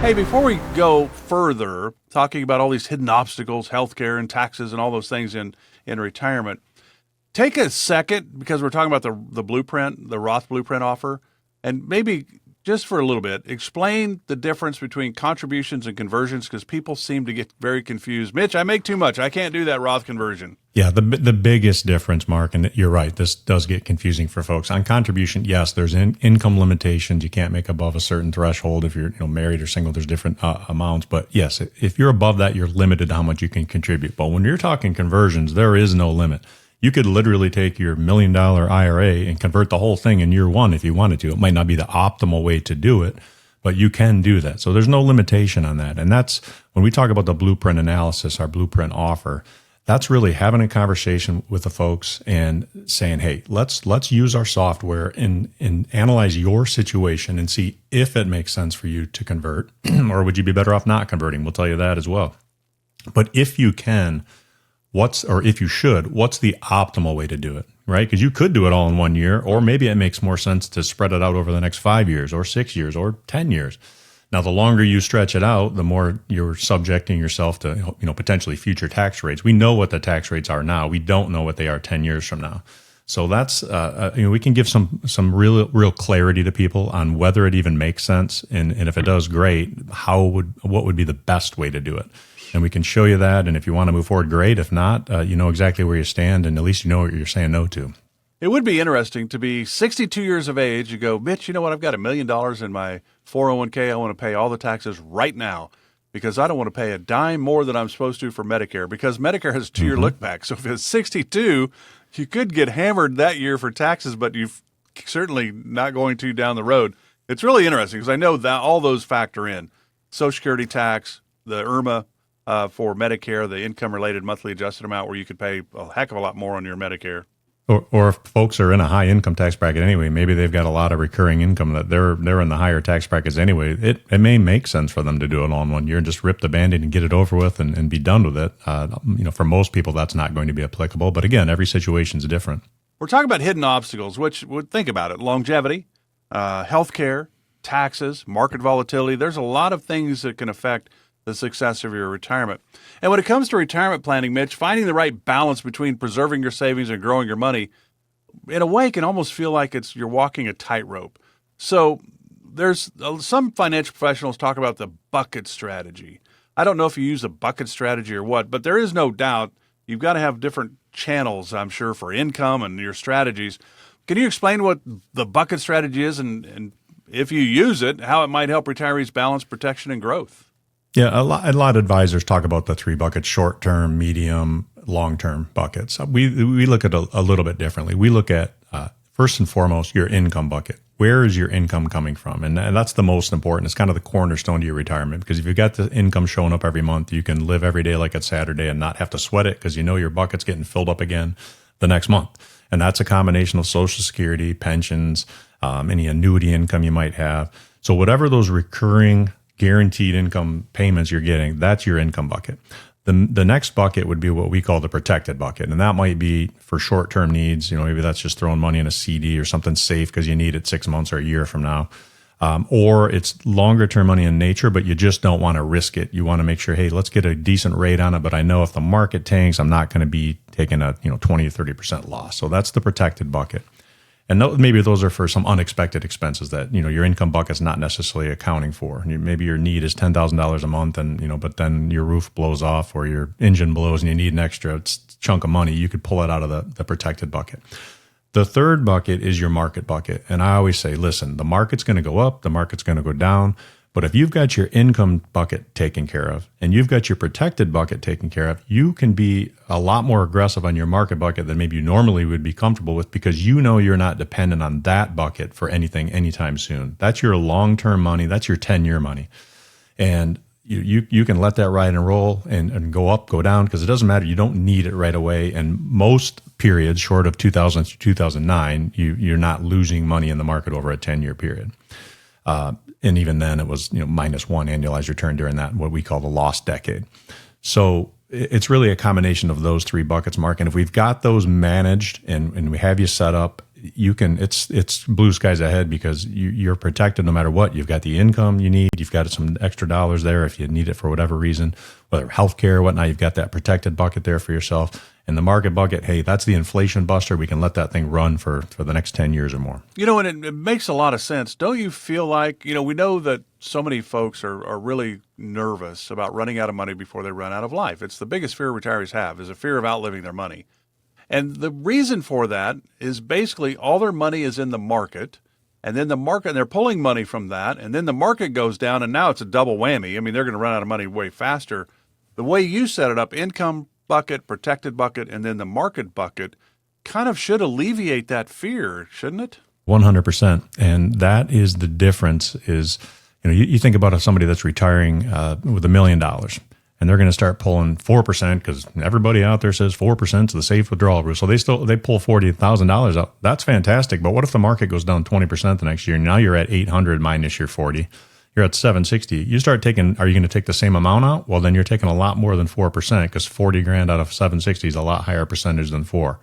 Hey, before we go further, talking about all these hidden obstacles, healthcare and taxes and all those things in retirement, take a second because we're talking about the blueprint, the Roth blueprint offer, and maybe just for a little bit, explain the difference between contributions and conversions because people seem to get very confused. Mitch, I make too much. I can't do that Roth conversion. Yeah, the biggest difference, Mark, and you're right, this does get confusing for folks. On contribution, yes, there's income limitations. You can't make above a certain threshold. If you're married or single, there's different amounts. But yes, if you're above that, you're limited to how much you can contribute. But when you're talking conversions, there is no limit. You could literally take your $1 million IRA and convert the whole thing in year one if you wanted to. It might not be the optimal way to do it, but you can do that. So there's no limitation on that. And that's when we talk about the blueprint analysis, our blueprint offer, that's really having a conversation with the folks and saying, hey, let's use our software and analyze your situation and see if it makes sense for you to convert, or would you be better off not converting? We'll tell you that as well. But if you can, if you should, what's the optimal way to do it, right? Because you could do it all in 1 year, or maybe it makes more sense to spread it out over the next 5 years or 6 years or 10 years. Now, the longer you stretch it out, the more you're subjecting yourself to, potentially future tax rates. We know what the tax rates are now. We don't know what they are 10 years from now. So that's, we can give some real clarity to people on whether it even makes sense. And if it does, great. What would be the best way to do it? And we can show you that. And if you want to move forward, great. If not, you know exactly where you stand, and at least you know what you're saying no to. It would be interesting to be 62 years of age. You go, Mitch, you know what? I've got $1 million in my 401k. I want to pay all the taxes right now because I don't want to pay a dime more than I'm supposed to for Medicare because Medicare has a 2-year look back. So if it's 62, you could get hammered that year for taxes, but you're certainly not going to down the road. It's really interesting because I know that all those factor in. Social Security tax, the IRMA for Medicare, the income-related monthly adjusted amount where you could pay a heck of a lot more on your Medicare. Or if folks are in a high income tax bracket anyway, maybe they've got a lot of recurring income that they're in the higher tax brackets anyway. It may make sense for them to do it all in 1 year and just rip the Band-Aid and get it over with and be done with it. For most people, that's not going to be applicable. But again, every situation is different. We're talking about hidden obstacles, which would think about it: longevity, healthcare, taxes, market volatility. There's a lot of things that can affect the success of your retirement. And when it comes to retirement planning, Mitch, finding the right balance between preserving your savings and growing your money, in a way, can almost feel like you're walking a tightrope. So there's some financial professionals talk about the bucket strategy. I don't know if you use a bucket strategy or what, but there is no doubt you've got to have different channels, I'm sure, for income and your strategies. Can you explain what the bucket strategy is and if you use it, how it might help retirees balance protection and growth? Yeah, a lot of advisors talk about the 3 buckets: short-term, medium, long-term buckets. We look at a little bit differently. We look at, first and foremost, your income bucket. Where is your income coming from? And that's the most important. It's kind of the cornerstone to your retirement, because if you've got the income showing up every month, you can live every day like it's Saturday and not have to sweat it because you know your bucket's getting filled up again the next month. And that's a combination of Social Security, pensions, any annuity income you might have. So whatever those recurring guaranteed income payments you're getting, that's your income bucket. The next bucket would be what we call the protected bucket. And that might be for short-term needs. Maybe that's just throwing money in a CD or something safe because you need it 6 months or a year from now. Or it's longer-term money in nature, but you just don't want to risk it. You want to make sure, hey, let's get a decent rate on it, but I know if the market tanks, I'm not going to be taking a 20 or 30% loss. So that's the protected bucket. And maybe those are for some unexpected expenses that, your income bucket's not necessarily accounting for. Maybe your need is $10,000 a month and, but then your roof blows off or your engine blows and you need an extra chunk of money. You could pull it out of the protected bucket. The third bucket is your market bucket. And I always say, listen, the market's going to go up, the market's going to go down. But if you've got your income bucket taken care of and you've got your protected bucket taken care of, you can be a lot more aggressive on your market bucket than maybe you normally would be comfortable with because you're not dependent on that bucket for anything anytime soon. That's your long-term money. That's your 10-year money. And you can let that ride and roll and go up, go down, because it doesn't matter. You don't need it right away. And most periods, short of 2000 to 2009, you're not losing money in the market over a 10-year period. And even then it was, -1 annualized return during that, what we call the lost decade. So it's really a combination of those 3 buckets, Mark. And if we've got those managed and we have you set up, it's blue skies ahead because you're protected no matter what. You've got the income you need. You've got some extra dollars there if you need it for whatever reason, whether healthcare or whatnot. You've got that protected bucket there for yourself. And the market bucket, hey, that's the inflation buster. We can let that thing run for the next 10 years or more. And it makes a lot of sense. Don't you feel like, we know that so many folks are really nervous about running out of money before they run out of life. It's the biggest fear retirees have, is a fear of outliving their money. And the reason for that is basically all their money is in the market, and then they're pulling money from that, and then the market goes down, and now it's a double whammy. I mean, they're going to run out of money way faster. The way you set it up, income bucket, protected bucket, and then the market bucket, kind of should alleviate that fear, shouldn't it? 100%. And that is the difference is, you think about somebody that's retiring with $1 million, and they're going to start pulling 4% because everybody out there says 4% is the safe withdrawal rule. So they pull $40,000 out. That's fantastic. But what if the market goes down 20% the next year? Now you're at 800 minus your 40. You're at 760. You start taking, are you going to take the same amount out? Well, then you're taking a lot more than 4% because 40 grand out of 760 is a lot higher percentage than 4.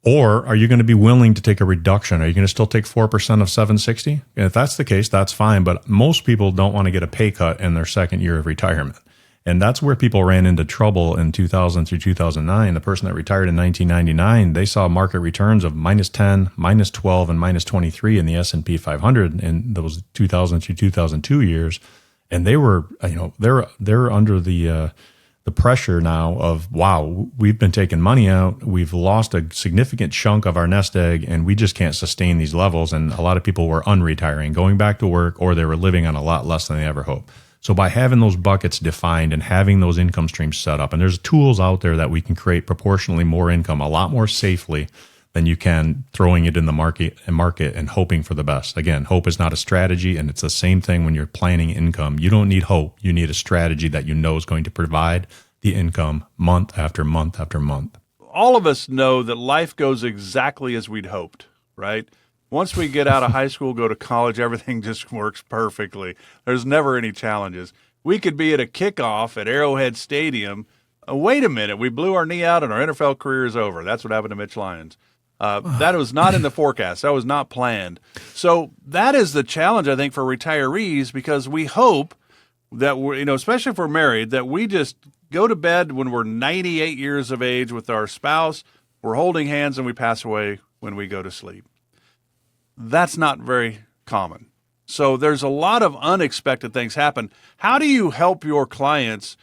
Or are you going to be willing to take a reduction? Are you going to still take 4% of 760? And if that's the case, that's fine. But most people don't want to get a pay cut in their second year of retirement. And that's where people ran into trouble in 2000 through 2009. The person that retired in 1999, they saw market returns of minus 10, minus 12, and minus 23 in the S&P 500 in those 2000 through 2002 years. And they were, they're under the pressure now of, wow, we've been taking money out. We've lost a significant chunk of our nest egg, and we just can't sustain these levels. And a lot of people were unretiring, going back to work, or they were living on a lot less than they ever hoped. So by having those buckets defined and having those income streams set up, and there's tools out there that we can create proportionally more income a lot more safely than you can throwing it in the market and hoping for the best. Again, hope is not a strategy, and it's the same thing when you're planning income. You don't need hope. You need a strategy that you know is going to provide the income month after month after month. All of us know that life goes exactly as we'd hoped, right? Once we get out of high school, go to college, everything just works perfectly. There's never any challenges. We could be at a kickoff at Arrowhead Stadium. Wait a minute, we blew our knee out and our NFL career is over. That's what happened to Mitch Lyons. That was not in the forecast. That was not planned. So that is the challenge, I think, for retirees, because we hope that we're, especially if we're married, that we just go to bed when we're 98 years of age with our spouse, we're holding hands, and we pass away when we go to sleep. That's not very common. So there's a lot of unexpected things happen. How do you help your clients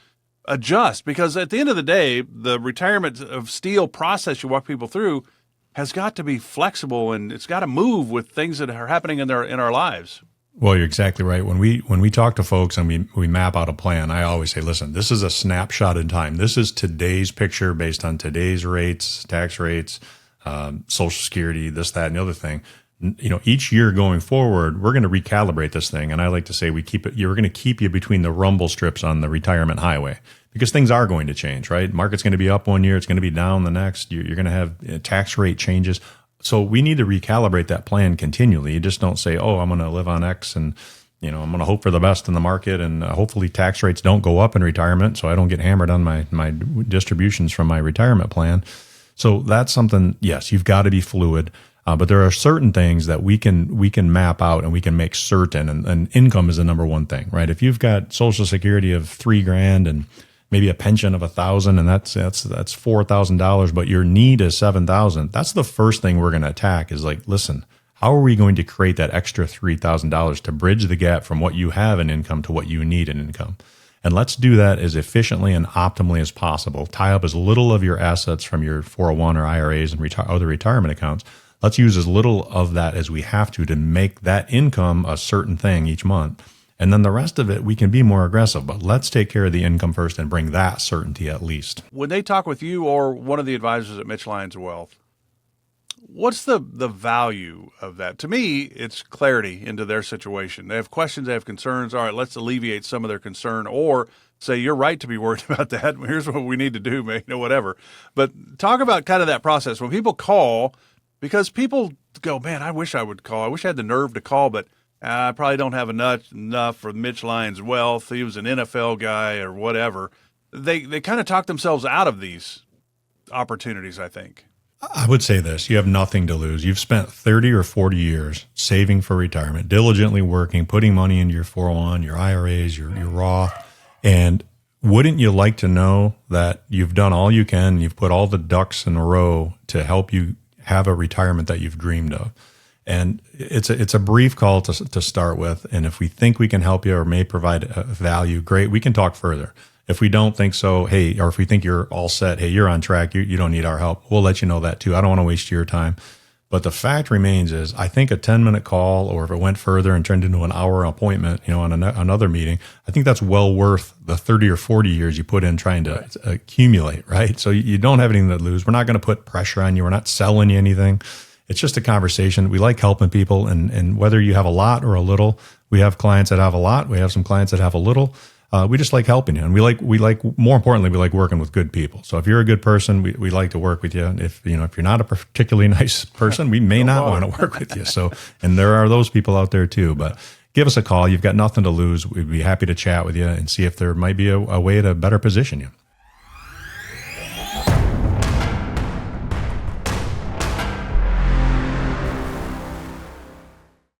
adjust? Because at the end of the day, the retirement of steel process you walk people through has got to be flexible, and it's got to move with things that are happening in our lives. Well, you're exactly right. When we talk to folks and we map out a plan, I always say, listen, this is a snapshot in time. This is today's picture based on today's rates, tax rates, Social Security, this, that, and the other thing. Each year going forward, we're going to recalibrate this thing. And I like to say we're going to keep you between the rumble strips on the retirement highway, because things are going to change, right? Market's going to be up one year. It's going to be down the next. You're going to have tax rate changes. So we need to recalibrate that plan continually. You just don't say, oh, I'm going to live on X and, I'm going to hope for the best in the market. And hopefully tax rates don't go up in retirement, so I don't get hammered on my distributions from my retirement plan. So that's something, yes, you've got to be fluid. But there are certain things that we can map out and we can make certain, and income is the number one thing, right? If you've got Social Security of $3,000 and maybe a pension of $1,000, and that's $4,000, but your need is $7,000, that's the first thing we're going to attack. Is like, listen, how are we going to create that extra $3,000 to bridge the gap from what you have in income to what you need in income? And let's do that as efficiently and optimally as possible. Tie up as little of your assets from your 401 or IRAs and other retirement accounts. Let's use as little of that as we have to make that income a certain thing each month. And then the rest of it, we can be more aggressive. But let's take care of the income first and bring that certainty at least. When they talk with you or one of the advisors at Mitch Lyons Wealth, what's the value of that? To me, it's clarity into their situation. They have questions, they have concerns. All right, let's alleviate some of their concern, or say, you're right to be worried about that. Here's what we need to do, whatever. But talk about kind of that process. When people call, because people go, man, I wish I would call. I wish I had the nerve to call, but I probably don't have enough for Mitch Lyons Wealth. He was an NFL guy or whatever. They kind of talk themselves out of these opportunities, I think. I would say this, you have nothing to lose. You've spent 30 or 40 years saving for retirement, diligently working, putting money into your 401, your IRAs, your Roth. And wouldn't you like to know that you've done all you can, you've put all the ducks in a row to help you have a retirement that you've dreamed of? And it's a brief call to start with. And if we think we can help you or may provide value, great, we can talk further. If we don't think so, hey, or if we think you're all set, hey, you're on track, you don't need our help, we'll let you know that too. I don't want to waste your time. But the fact remains is, I think a 10-minute call, or if it went further and turned into an hour appointment, on another meeting, I think that's well worth the 30 or 40 years you put in trying to accumulate, right? So you don't have anything to lose. We're not going to put pressure on you. We're not selling you anything. It's just a conversation. We like helping people, and whether you have a lot or a little, we have clients that have a lot. We have some clients that have a little. We just like helping you, and we like more importantly, we like working with good people. So if you're a good person, we like to work with you. If you're not a particularly nice person, we may not want to work with you. So, and there are those people out there too. But give us a call. You've got nothing to lose. We'd be happy to chat with you and see if there might be a way to better position you.